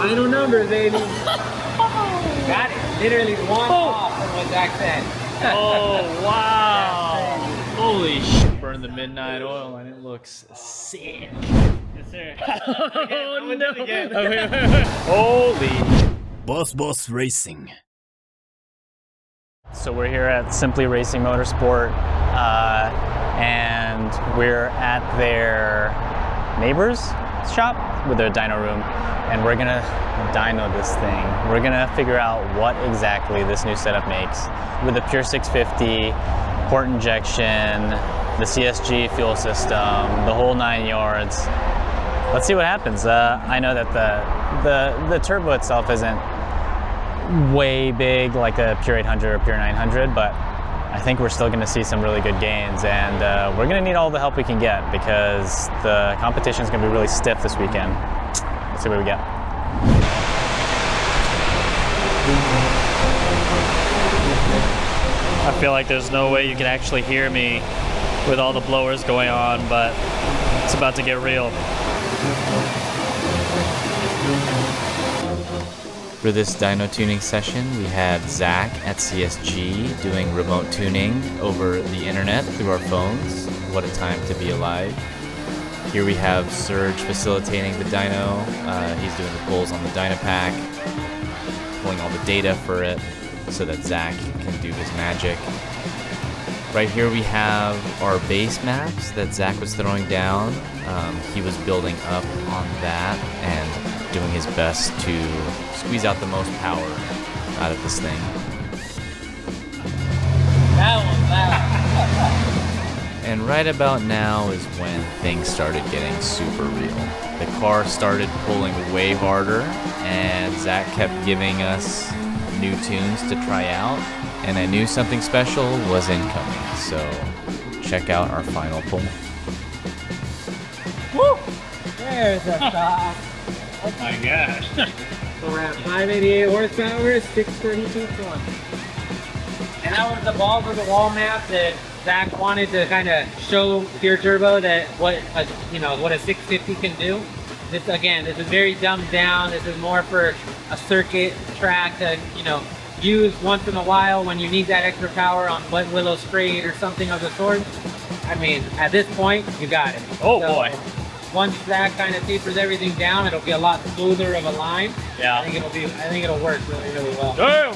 Final number, baby. Got it. Literally one off from what Zach said. Oh, wow. Holy shit. Burned the midnight oil and it looks sick. Yes, sir. Oh, no. Holy. Boss Racing. So we're here at Simply Racing Motorsport, and we're at their neighbor's shop with their dyno room, and we're gonna dyno this thing. We're gonna figure out what exactly this new setup makes with the Pure 650, port injection, the CSG fuel system, the whole 9 yards. Let's see what happens. I know that the turbo itself isn't way big like a Pure 800 or Pure 900, but I think we're still going to see some really good gains, and we're going to need all the help we can get because the competition is going to be really stiff this weekend. Let's see what we get. I feel like there's no way you can actually hear me with all the blowers going on, but it's about to get real. For this dyno tuning session, we had Zach at CSG doing remote tuning over the internet through our phones. What a time to be alive. Here we have Serge facilitating the dyno. He's doing the pulls on the dyno pack, pulling all the data for it so that Zach can do his magic. Right here we have our base maps that Zach was throwing down. He was building up on that and doing his best to squeeze out the most power out of this thing. That one's loud. And right about now is when things started getting super real. The car started pulling way harder, and Zach kept giving us new tunes to try out, and I knew something special was incoming, so check out our final pull. Woo! There's a shot. Oh my gosh. So we're at 588 horsepower, 632 And that was the balls of the wall map that Zach wanted to kind of show Pure Turbo that what a 650 can do. This is very dumbed down. This is more for a circuit track to use once in a while when you need that extra power on wet willow straight or something of the sort. I mean, at this point, you got it. Oh boy. Once that kind of tapers everything down, it'll be a lot smoother of a line. Yeah. I think it'll work really, really well. Damn!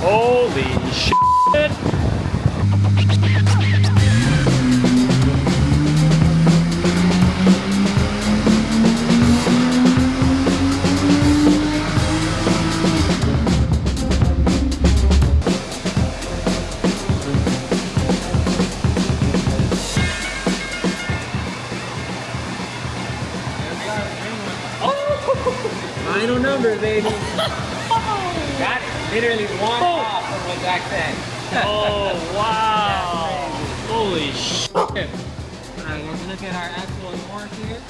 Holy shit! Final number, baby. Got it. Literally one off from what Zach said. Oh, wow. Holy shit. Alright, let's look at our actual torque here.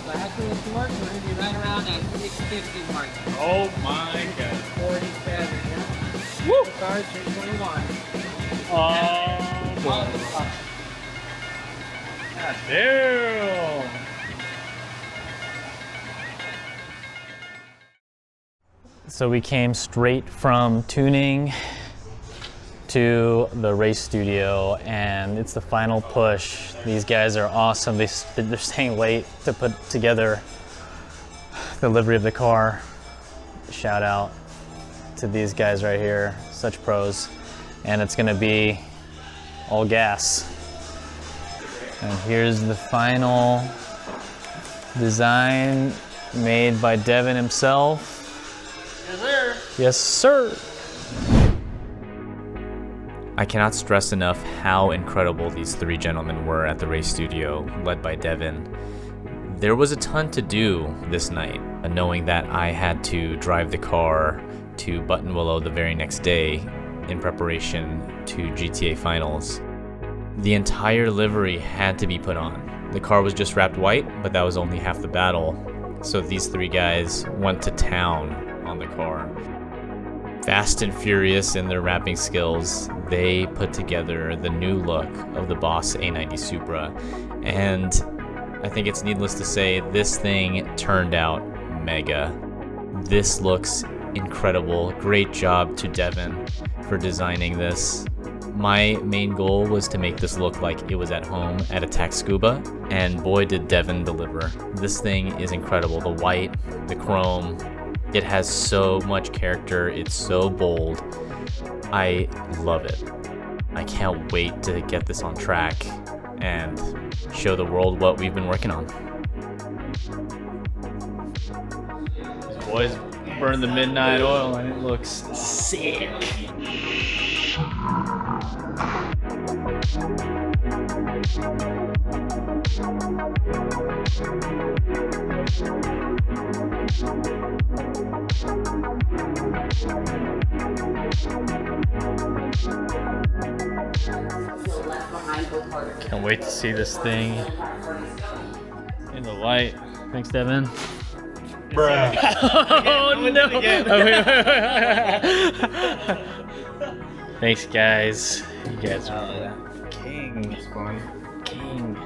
The actual torque, we're going to be right around that 650 mark. Oh my god. 47, yeah. Woo! Cars, 321. Oh, boy. God damn. So we came straight from tuning to the race studio, and it's the final push. These guys are awesome. They're staying late to put together the livery of the car. Shout out to these guys right here, such pros. And it's gonna be all gas. And here's the final design made by Devin himself. Yes, sir. I cannot stress enough how incredible these three gentlemen were at the race studio, led by Devin. There was a ton to do this night, knowing that I had to drive the car to Buttonwillow the very next day in preparation to GTA Finals. The entire livery had to be put on. The car was just wrapped white, but that was only half the battle. So these three guys went to town on the car. Fast and furious in their wrapping skills, they put together the new look of the Boss A90 Supra, and I think it's needless to say this thing turned out mega. This looks incredible. Great job to Devin for designing this. My main goal was to make this look like it was at home at Attack Scuba, and boy did Devin deliver. This thing is incredible. The white, the chrome, it has so much character. It's so bold. I love it. I can't wait to get this on track and show the world what we've been working on. These boys burn the midnight oil and it looks sick. Can't wait to see this thing in the light. Thanks, Devin. Bruh. Oh no! Thanks, guys. You guys are king. It's fun. King.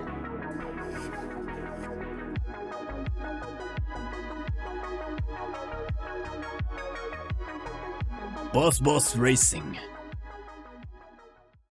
Boss Racing.